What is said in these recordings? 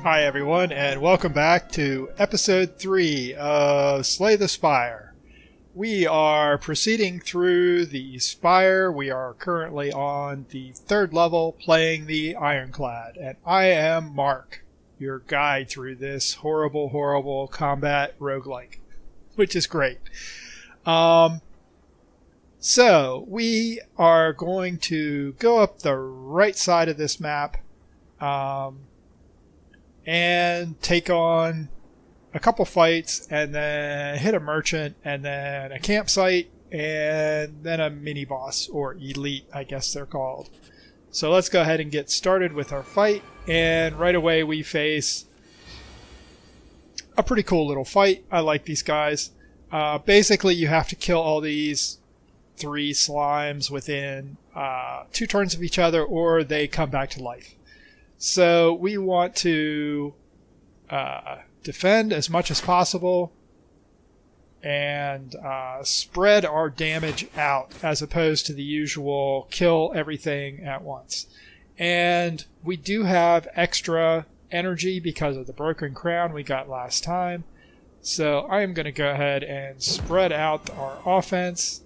Hi everyone, and welcome back to episode 3 of Slay the Spire. We are proceeding through the Spire. We are currently on the 3rd level playing the Ironclad, and I am Mark, your guide through this horrible combat roguelike, which is great. So, we are going to go up the right side of this map, and take on a couple fights, and then hit a merchant, and then a campsite, and then a mini boss, or elite, I guess they're called. So let's go ahead and get started with our fight, and right away we face a pretty cool little fight. I like these guys. Basically, you have to kill all these 3 slimes within 2 turns of each other, or they come back to life. So we want to defend as much as possible and spread our damage out as opposed to the usual kill everything at once. And we do have extra energy because of the broken crown we got last time. So I am going to go ahead and spread out our offense.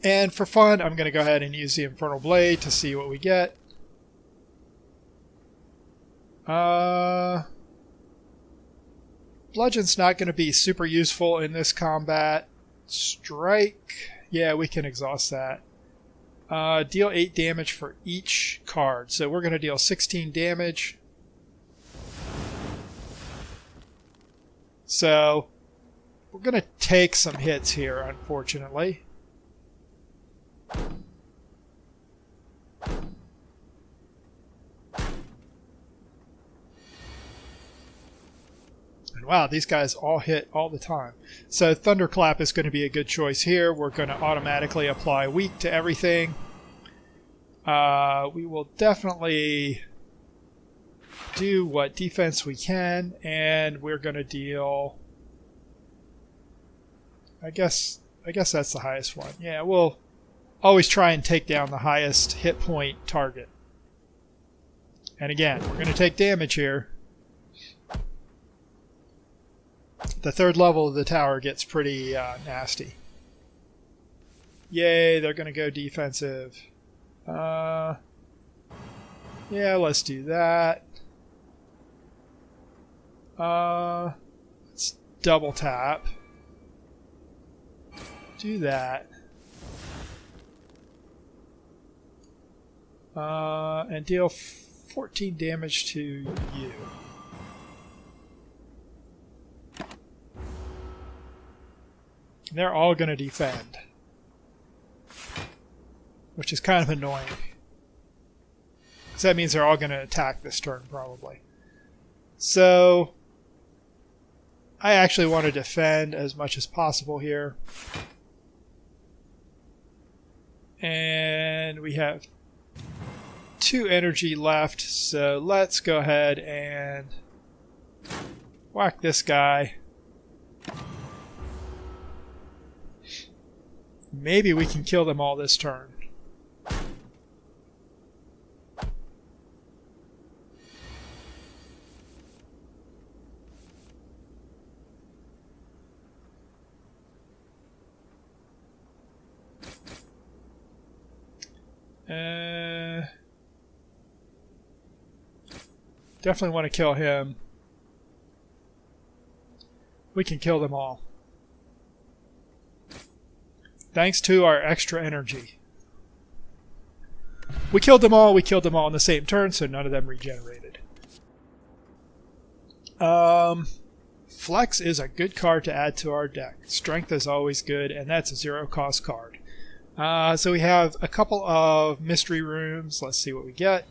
And for fun, I'm going to go ahead and use the Infernal Blade to see what we get. Bludgeon's not going to be super useful in this combat. Strike, yeah, we can exhaust that. Deal 8 damage for each card. So we're going to deal 16 damage. So we're going to take some hits here, unfortunately. Wow, these guys all hit all the time. So Thunderclap is going to be a good choice here. We're going to automatically apply weak to everything. We will definitely do what defense we can, and we're going to deal... I guess that's the highest one. Yeah, we'll always try and take down the highest hit point target. And again, we're going to take damage here. The 3rd level of the tower gets pretty nasty. Yay, they're going to go defensive. Yeah, let's do that. Let's double tap. Do that. And deal 14 damage to you. They're all going to defend, which is kind of annoying. Because that means they're all going to attack this turn, probably. So, I actually want to defend as much as possible here. And we have 2 energy left, so let's go ahead and whack this guy. Maybe we can kill them all this turn. Definitely want to kill him. We can kill them all. Thanks to our extra energy. We killed them all in the same turn, so none of them regenerated. Flex is a good card to add to our deck. Strength is always good, and that's a 0-cost card. So we have a couple of mystery rooms. Let's see what we get.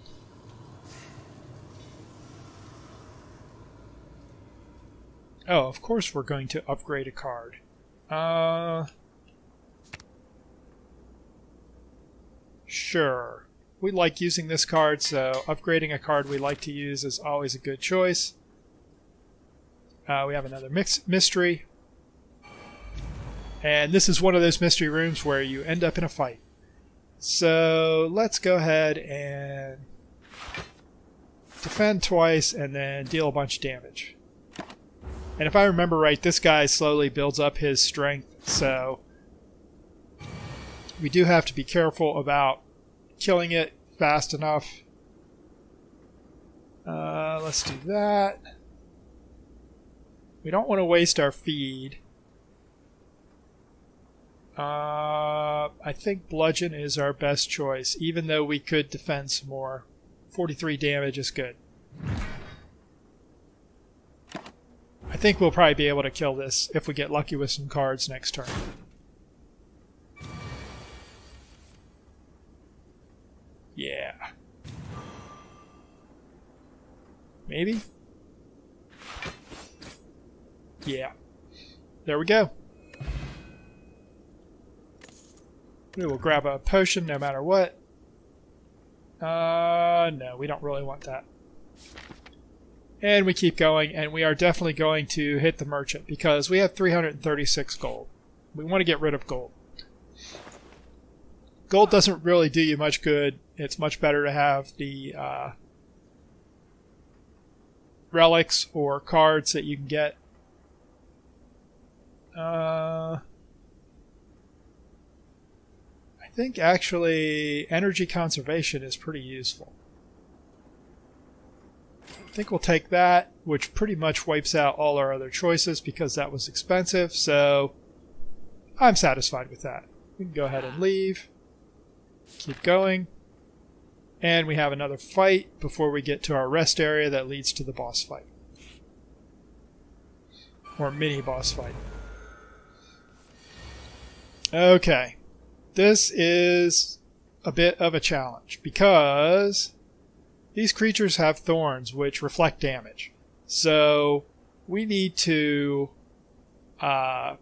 Oh, of course we're going to upgrade a card. Sure. We like using this card, so upgrading a card we like to use is always a good choice. We have another mystery. And this is one of those mystery rooms where you end up in a fight. So let's go ahead and defend twice, and then deal a bunch of damage. And if I remember right, this guy slowly builds up his strength, so we do have to be careful about killing it fast enough. Let's do that. We don't want to waste our feed. I think bludgeon is our best choice, even though we could defend some more. 43 damage is good. I think we'll probably be able to kill this if we get lucky with some cards next turn. Yeah. Maybe? Yeah. There we go. We will grab a potion no matter what. No, we don't really want that. And we keep going, and we are definitely going to hit the merchant because we have 336 gold. We want to get rid of gold. Gold doesn't really do you much good. It's much better to have the relics or cards that you can get. I think actually energy conservation is pretty useful. I think we'll take that, which pretty much wipes out all our other choices because that was expensive, so I'm satisfied with that. We can go ahead and leave. Keep going. And we have another fight before we get to our rest area that leads to the boss fight. Or mini boss fight. Okay. This is a bit of a challenge because these creatures have thorns which reflect damage. So we need to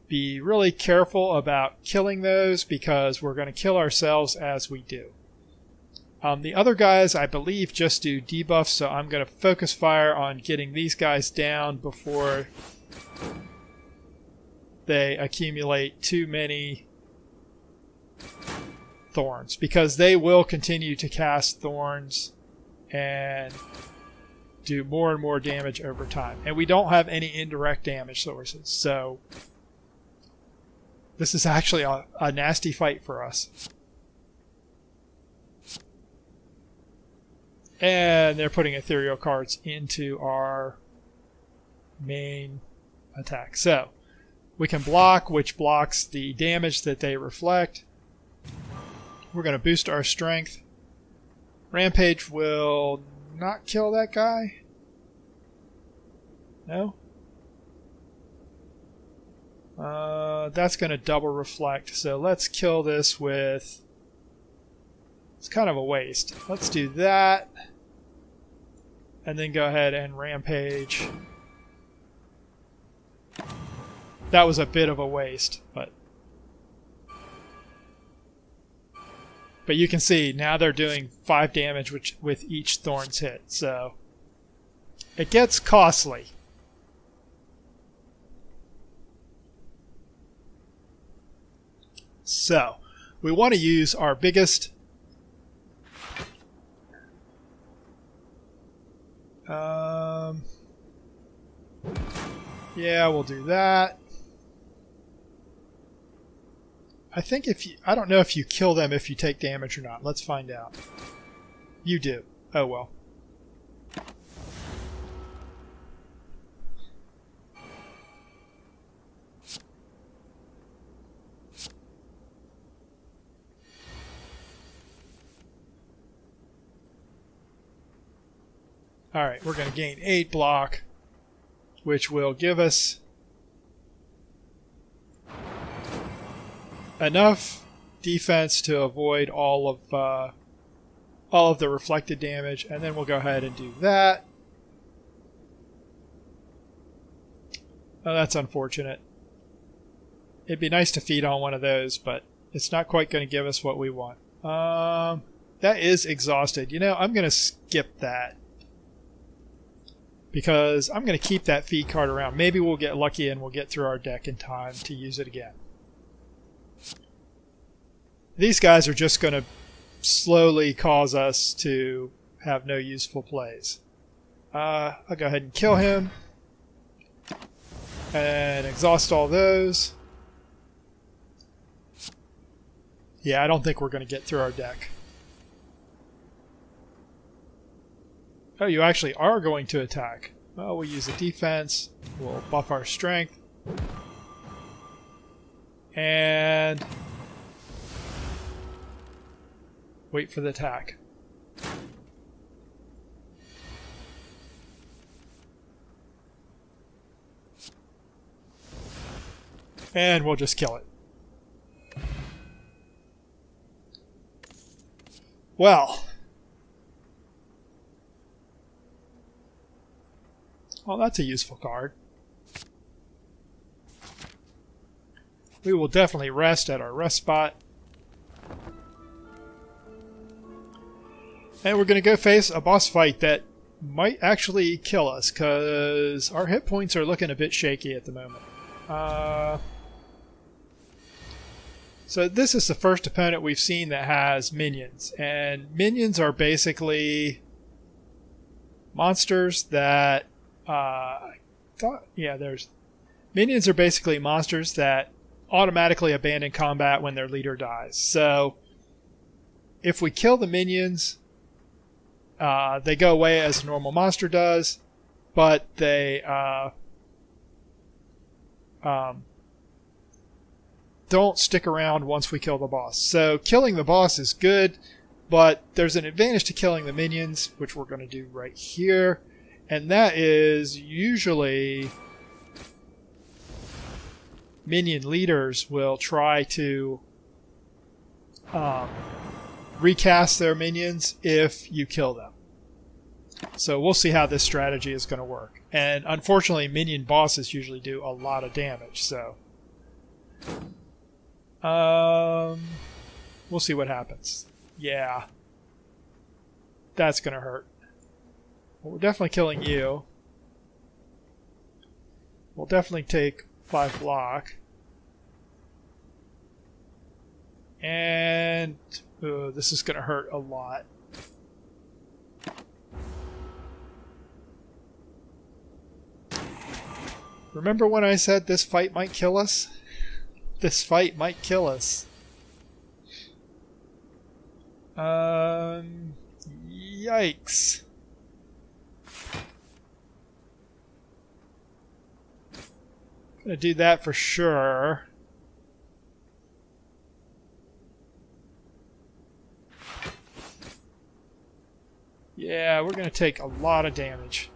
be really careful about killing those because we're going to kill ourselves as we do. The other guys, I believe, just do debuffs, so I'm going to focus fire on getting these guys down before they accumulate too many thorns, because they will continue to cast thorns and do more and more damage over time. And we don't have any indirect damage sources, so this is actually a nasty fight for us. And they're putting ethereal cards into our main attack. So we can block, which blocks the damage that they reflect. We're going to boost our strength. Rampage will not kill that guy. No? That's going to double reflect. So let's kill this with... It's kind of a waste. Let's do that. And then go ahead and rampage. That was a bit of a waste, but you can see now they're doing 5 damage with each thorns hit, so it gets costly. So we want to use our biggest yeah, we'll do that. I think I don't know if you kill them if you take damage or not. Let's find out. You do. Oh well. Alright, we're going to gain 8 block, which will give us enough defense to avoid all of the reflected damage, and then we'll go ahead and do that. Oh, that's unfortunate. It'd be nice to feed on one of those, but it's not quite going to give us what we want. That is exhausted. You know, I'm going to skip that, because I'm going to keep that feed card around. Maybe we'll get lucky and we'll get through our deck in time to use it again. These guys are just going to slowly cause us to have no useful plays. I'll go ahead and kill him. And exhaust all those. Yeah, I don't think we're going to get through our deck. Oh, you actually are going to attack. Well, we'll use the defense. We'll buff our strength. And wait for the attack. And we'll just kill it. Well, that's a useful card. We will definitely rest at our rest spot. And we're going to go face a boss fight that might actually kill us, because our hit points are looking a bit shaky at the moment. So this is the first opponent we've seen that has minions. And minions are basically monsters that... Minions are basically monsters that automatically abandon combat when their leader dies. So if we kill the minions, they go away as a normal monster does, but they don't stick around once we kill the boss. So killing the boss is good, but there's an advantage to killing the minions, which we're going to do right here, and that is usually minion leaders will try to recast their minions if you kill them. So we'll see how this strategy is going to work. And unfortunately, minion bosses usually do a lot of damage, so we'll see what happens. Yeah, that's going to hurt. Well, we're definitely killing you. We'll definitely take 5 block. And this is going to hurt a lot. Remember when I said this fight might kill us? This fight might kill us. Yikes. Gonna do that for sure. Yeah, we're gonna take a lot of damage.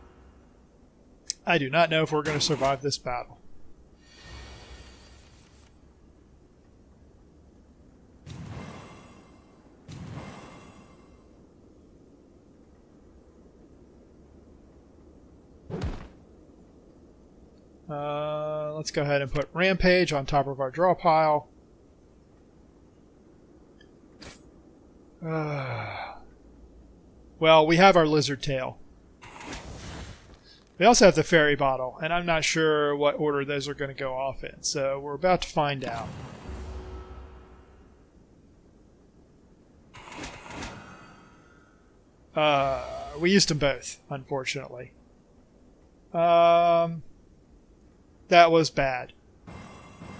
I do not know if we're going to survive this battle. Let's go ahead and put Rampage on top of our draw pile. Well, we have our Lizard Tail. We also have the Fairy Bottle, and I'm not sure what order those are going to go off in, so we're about to find out. We used them both, unfortunately. That was bad.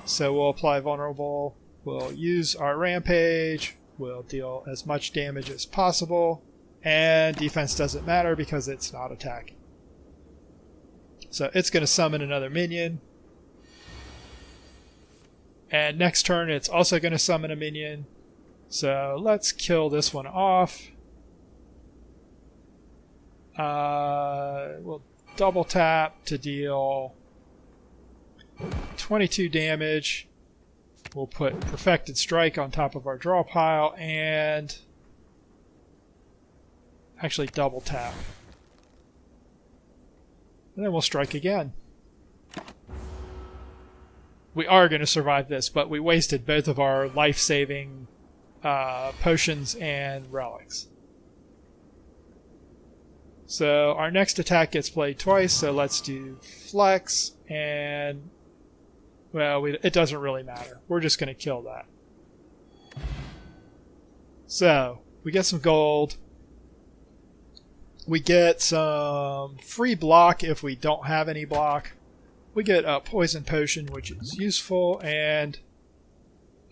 So we'll apply Vulnerable. We'll use our Rampage. We'll deal as much damage as possible. And defense doesn't matter because it's not attacking. So it's going to summon another minion. And next turn it's also going to summon a minion. So let's kill this one off. We'll double tap to deal 22 damage. We'll put Perfected Strike on top of our draw pile and actually double tap. And then we'll strike again. We are going to survive this, but we wasted both of our life-saving potions and relics. So our next attack gets played twice, so let's do Flex, and well, it doesn't really matter. We're just going to kill that. So we get some gold. We get some free block if we don't have any block. We get a poison potion, which is useful, and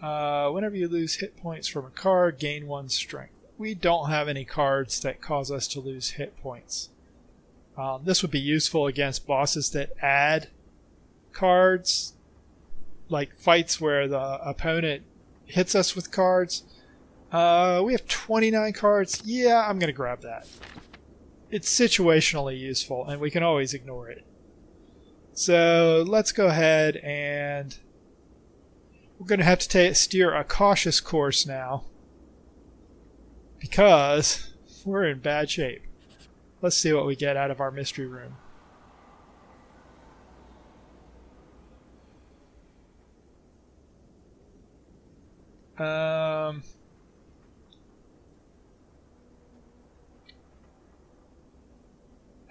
whenever you lose hit points from a card, gain 1 strength. We don't have any cards that cause us to lose hit points. This would be useful against bosses that add cards, like fights where the opponent hits us with cards. We have 29 cards. Yeah, I'm going to grab that. It's situationally useful, and we can always ignore it. So let's go ahead and we're going to have to steer a cautious course now because we're in bad shape. Let's see what we get out of our mystery room.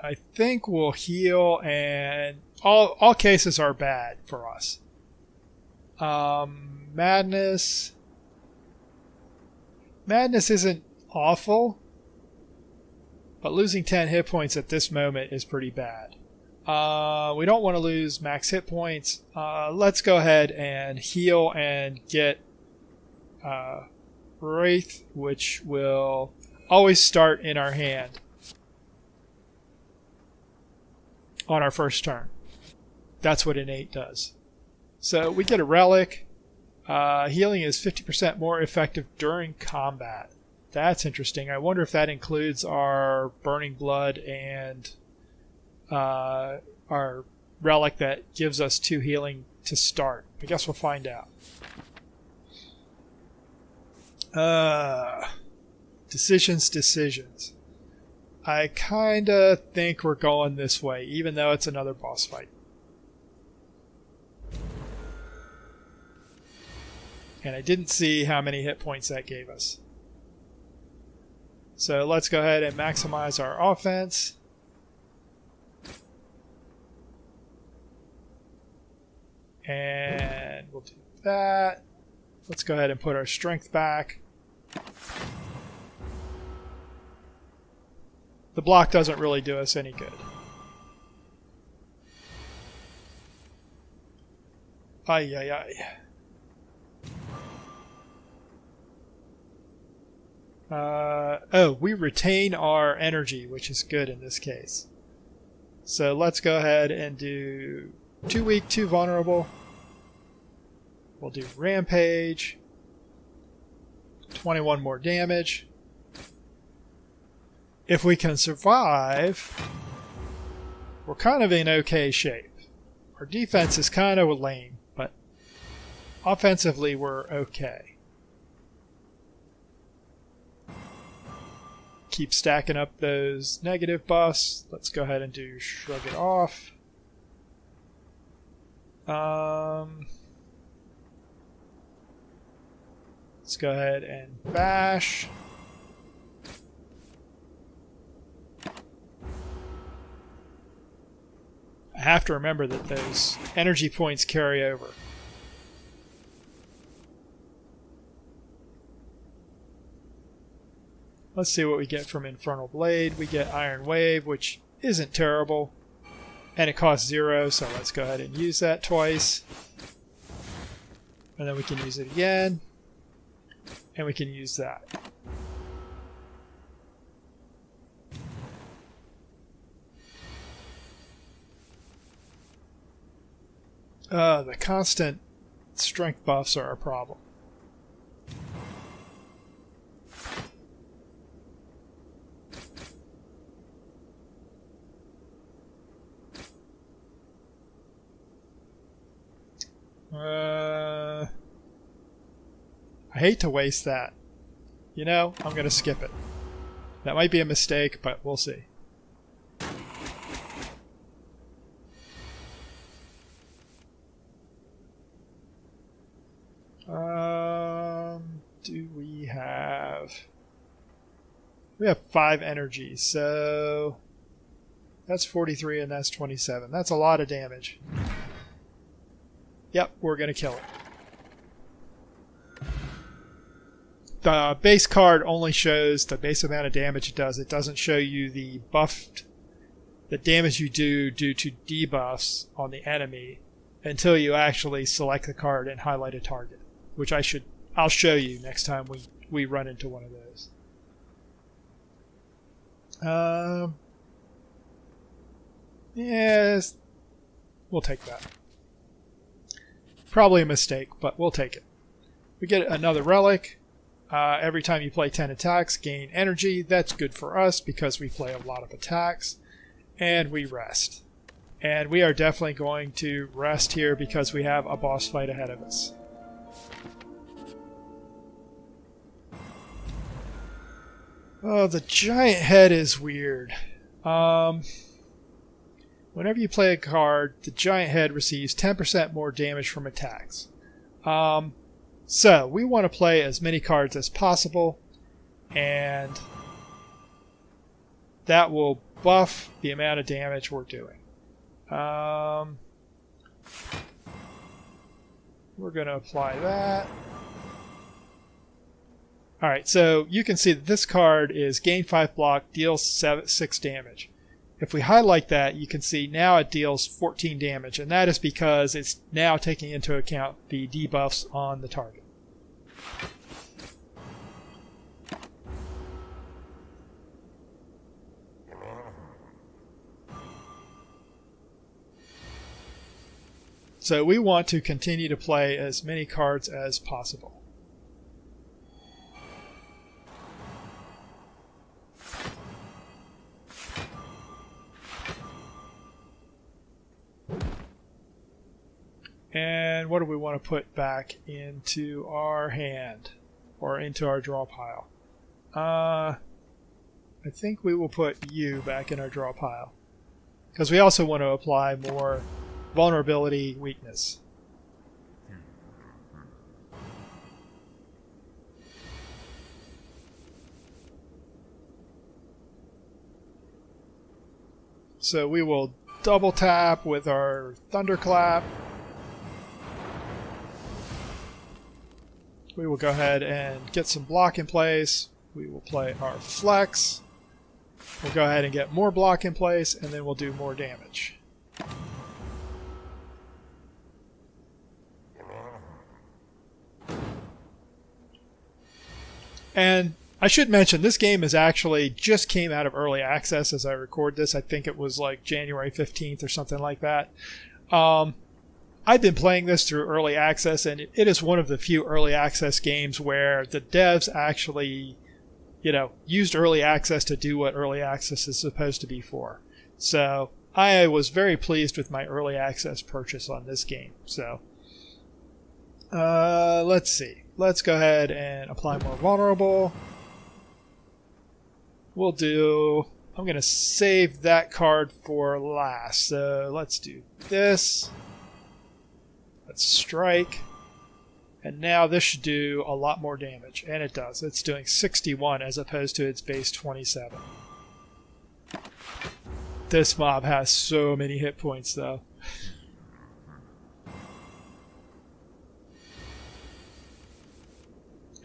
I think we'll heal, and all cases are bad for us. Madness isn't awful, but losing 10 hit points at this moment is pretty bad. We don't want to lose max hit points. Let's go ahead and heal and get Wraith, which will always start in our hand on our first turn. That's what innate does. So we get a relic. Healing is 50% more effective during combat. That's interesting. I wonder if that includes our Burning Blood and our relic that gives us 2 healing to start. I guess we'll find out. Decisions. I kinda think we're going this way, even though it's another boss fight. And I didn't see how many hit points that gave us. So let's go ahead and maximize our offense. And we'll do that. Let's go ahead and put our strength back. The block doesn't really do us any good. We retain our energy, which is good in this case. So let's go ahead and do 2 weak, 2 vulnerable. We'll do Rampage. 21 more damage. If we can survive, we're kind of in okay shape. Our defense is kind of lame, but offensively we're okay. Keep stacking up those negative buffs. Let's go ahead and do Shrug It Off. Let's go ahead and Bash. I have to remember that those energy points carry over. Let's see what we get from Infernal Blade. We get Iron Wave, which isn't terrible. And it costs 0, so let's go ahead and use that twice. And then we can use it again. And we can use that. The constant strength buffs are a problem. I hate to waste that. You know, I'm going to skip it. That might be a mistake, but we'll see. Do we have... We have 5 energy, so... That's 43 and that's 27. That's a lot of damage. Yep, we're going to kill it. the base card only shows the base amount of damage it does. It doesn't show you the damage you do due to debuffs on the enemy until you actually select the card and highlight a target, which I'll show you next time we run into one of those. Yes, we'll take that. Probably a mistake, but we'll take it. We get another relic. Every time you play 10 attacks, gain energy. That's good for us because we play a lot of attacks. And we rest. And we are definitely going to rest here because we have a boss fight ahead of us. Oh, the giant head is weird. Whenever you play a card, the giant head receives 10% more damage from attacks. So, we want to play as many cards as possible, and that will buff the amount of damage we're doing. We're going to apply that. Alright, so you can see that this card is gain 5 block, deals 6 damage. If we highlight that, you can see now it deals 14 damage, and that is because it's now taking into account the debuffs on the target. So we want to continue to play as many cards as possible. And what do we want to put back into our hand or into our draw pile? I think we will put you back in our draw pile because we also want to apply more vulnerability weakness. So we will double tap with our Thunderclap. We will go ahead and get some block in place. We will play our Flex. We'll go ahead and get more block in place, and then we'll do more damage. And I should mention, this game is actually just came out of early access as I record this. I think it was like January 15th or something like that. I've been playing this through early access, and it is one of the few early access games where the devs actually, used early access to do what early access is supposed to be for. So I was very pleased with my early access purchase on this game. So let's see. Let's go ahead and apply more vulnerable. I'm going to save that card for last. So let's do this. Let's strike. And now this should do a lot more damage. And it does. It's doing 61 as opposed to its base 27. This mob has so many hit points though.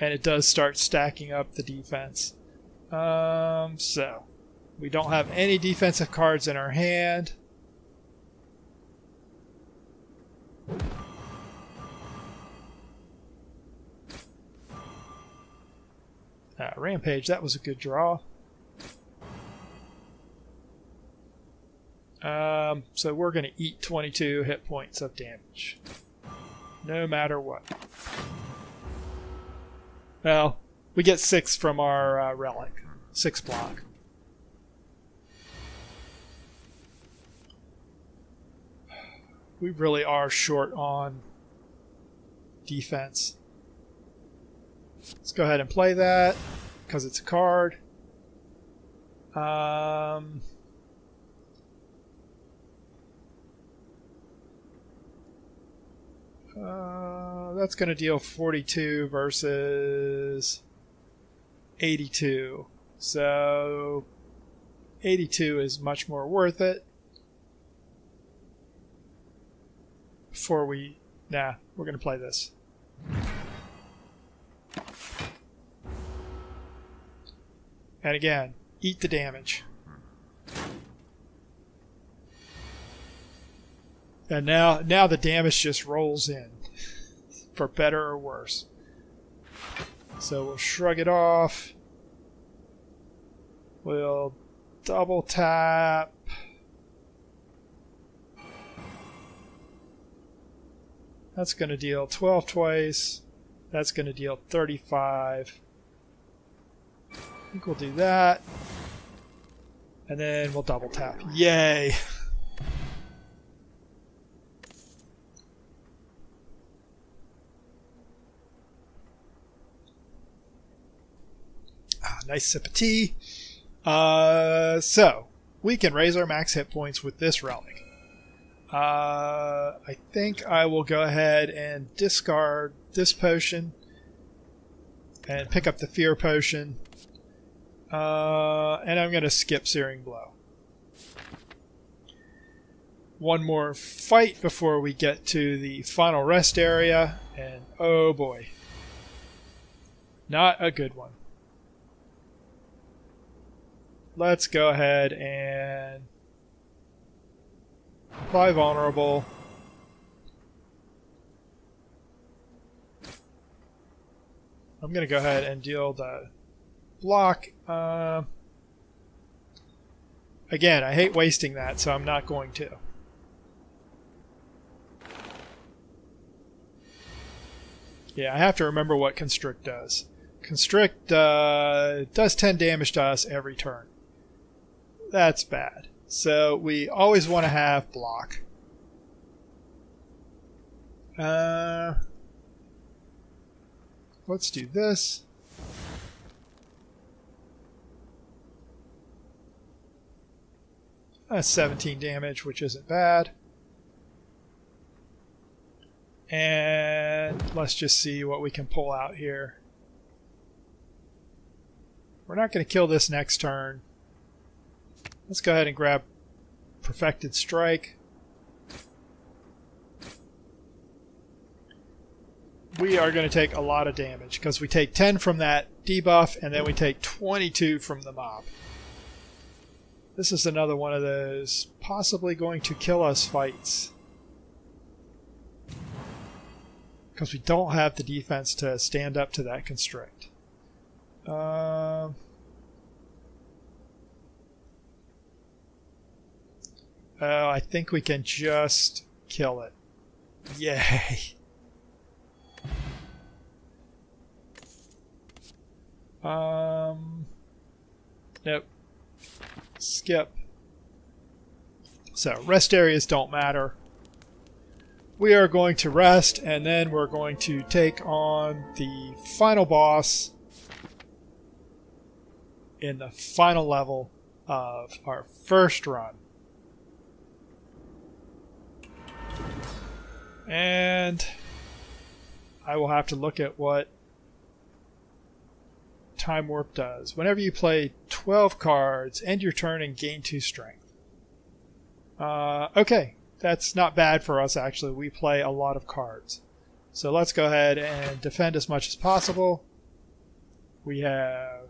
And it does start stacking up the defense. So we don't have any defensive cards in our hand. Rampage, that was a good draw. So we're going to eat 22 hit points of damage. No matter what. Well, we get 6 from our relic. 6 block. We really are short on defense. Let's go ahead and play that because it's a card. That's going to deal 42 versus 82. So 82 is much more worth it. We're going to play this. And again, eat the damage. And now the damage just rolls in, for better or worse. So we'll shrug it off. We'll double tap. That's going to deal 12 twice. That's going to deal 35. I think we'll do that. And then we'll double tap. Yay! Nice sip of tea. So, we can raise our max hit points with this relic. I think I will go ahead and discard this potion and pick up the fear potion. And I'm going to skip Searing Blow. One more fight before we get to the final rest area. And oh boy. Not a good one. Let's go ahead and apply vulnerable. I'm going to go ahead and deal the block. Again, I hate wasting that, so I'm not going to. Yeah, I have to remember what Constrict does. Constrict does 10 damage to us every turn. That's bad. So we always want to have block. Let's do this. That's 17 damage, which isn't bad. And let's just see what we can pull out here. We're not going to kill this next turn. Let's go ahead and grab Perfected Strike. We are going to take a lot of damage because we take 10 from that debuff and then we take 22 from the mob. This is another one of those possibly going to kill us fights. Because we don't have the defense to stand up to that Constrict. I think we can just kill it. Yay! Nope. Skip. So, rest areas don't matter. We are going to rest, and then we're going to take on the final boss in the final level of our first run. And I will have to look at what Time Warp does. Whenever you play 12 cards, end your turn and gain 2 strength. Okay, that's not bad for us actually. We play a lot of cards. So let's go ahead and defend as much as possible. We have...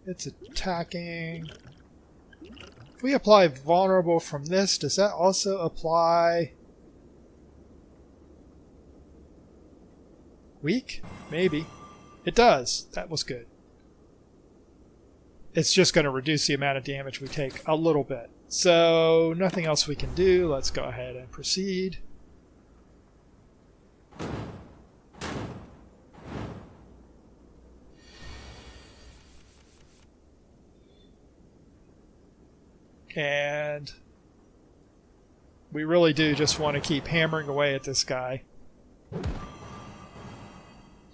it's attacking... If we apply vulnerable from this, does that also apply weak? Maybe. It does. That was good. It's just going to reduce the amount of damage we take a little bit. So, nothing else we can do. Let's go ahead and proceed. And we really do just want to keep hammering away at this guy.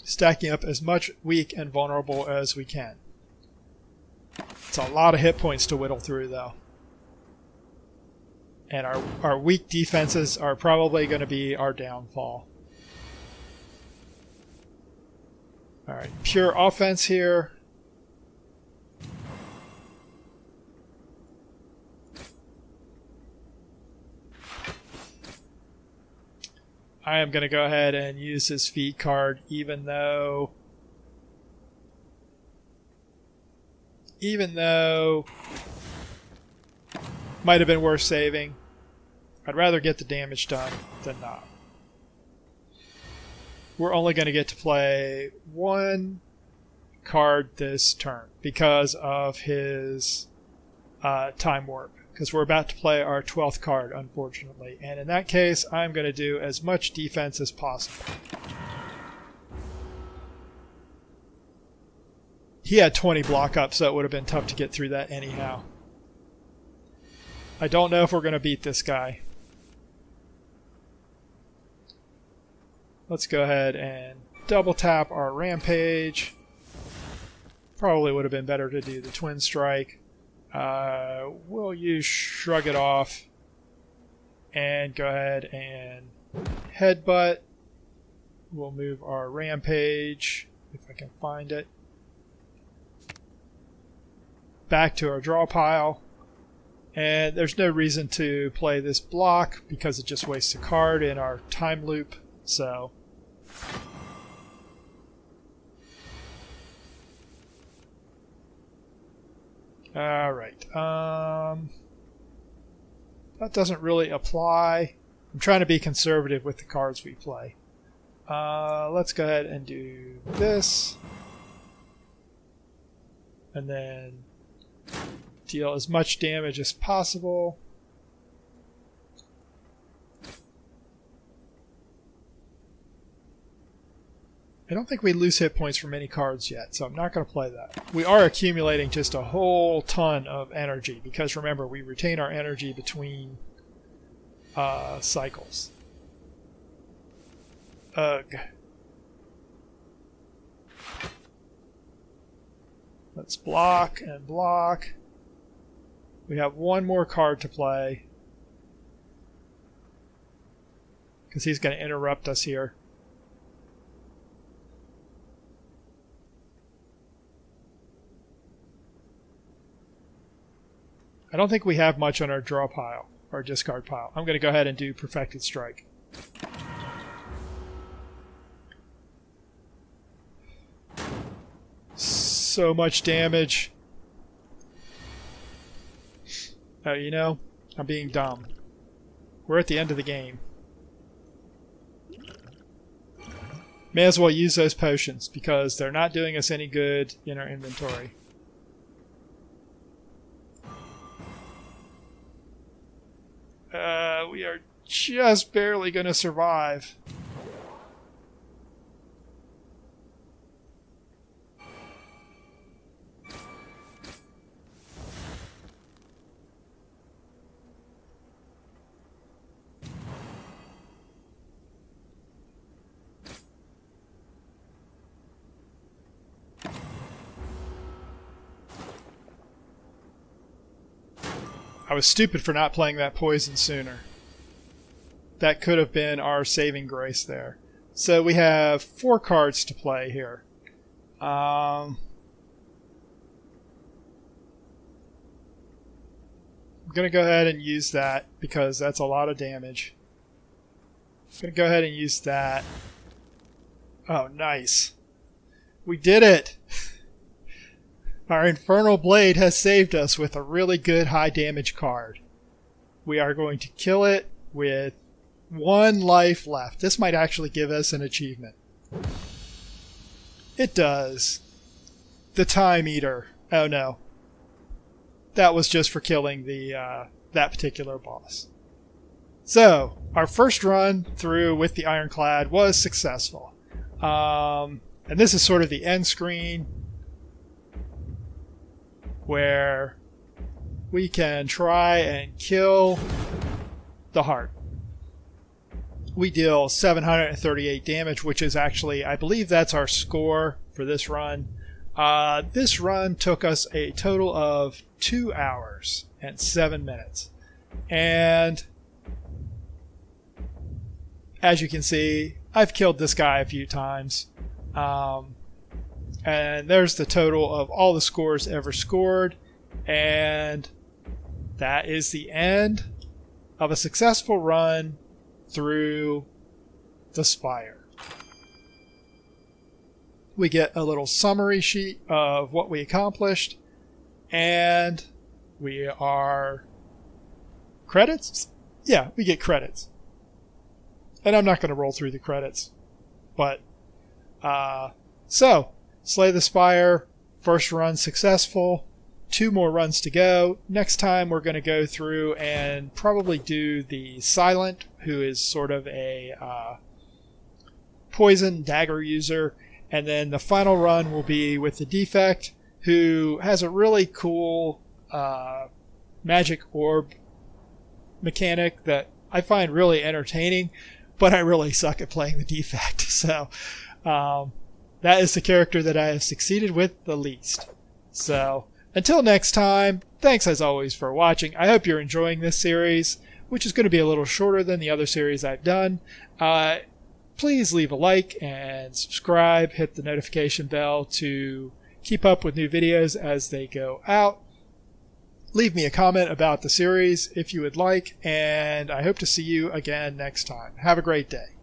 Stacking up as much weak and vulnerable as we can. It's a lot of hit points to whittle through, though. And our weak defenses are probably going to be our downfall. Alright, pure offense here. I am going to go ahead and use his feed card, even though even though might have been worth saving, I'd rather get the damage done than not. We're only going to get to play one card this turn because of his time warp, because we're about to play our 12th card, unfortunately, and in that case I'm going to do as much defense as possible. He had 20 block up, so it would have been tough to get through that anyhow. I don't know if we're going to beat this guy. Let's go ahead and double tap our Rampage. Probably would have been better to do the Twin Strike. We'll use Shrug It Off and go ahead and Headbutt. We'll move our Rampage, if I can find it, back to our draw pile. And there's no reason to play this block because it just wastes a card in our time loop. So alright. That doesn't really apply. I'm trying to be conservative with the cards we play. Let's go ahead and do this. And then deal as much damage as possible. I don't think we lose hit points from any cards yet, so I'm not going to play that. We are accumulating just a whole ton of energy, because remember, we retain our energy between cycles. Ugh. Let's block and block. We have one more card to play, because he's going to interrupt us here. I don't think we have much on our draw pile, or discard pile. I'm going to go ahead and do Perfected Strike. So much damage. Oh, you know, I'm being dumb. We're at the end of the game. May as well use those potions, because they're not doing us any good in our inventory. We are just barely going to survive. I was stupid for not playing that poison sooner. That could have been our saving grace there. So we have 4 cards to play here. I'm going to go ahead and use that because that's a lot of damage. I'm going to go ahead and use that. Oh, nice. We did it! Our Infernal Blade has saved us with a really good high damage card. We are going to kill it with 1 life left. This might actually give us an achievement. It does. The Time Eater. Oh no. That was just for killing the that particular boss. So, our first run through with the Ironclad was successful. And this is sort of the end screen, where we can try and kill the heart. We deal 738 damage, which is actually, I believe that's our score for this run. This run took us a total of 2 hours and 7 minutes. And as you can see, I've killed this guy a few times. And there's the total of all the scores ever scored. And that is the end of a successful run through the Spire. We get a little summary sheet of what we accomplished. And we are... Credits? Yeah, we get credits. And I'm not going to roll through the credits. But, so, Slay the Spire, first run successful, 2 more runs to go. Next time we're going to go through and probably do the Silent, who is sort of a poison dagger user. And then the final run will be with the Defect, who has a really cool magic orb mechanic that I find really entertaining, but I really suck at playing the Defect. So that is the character that I have succeeded with the least. So until next time, thanks as always for watching. I hope you're enjoying this series, which is going to be a little shorter than the other series I've done. Please leave a like and subscribe, hit the notification bell to keep up with new videos as they go out. Leave me a comment about the series if you would like, and I hope to see you again next time. Have a great day.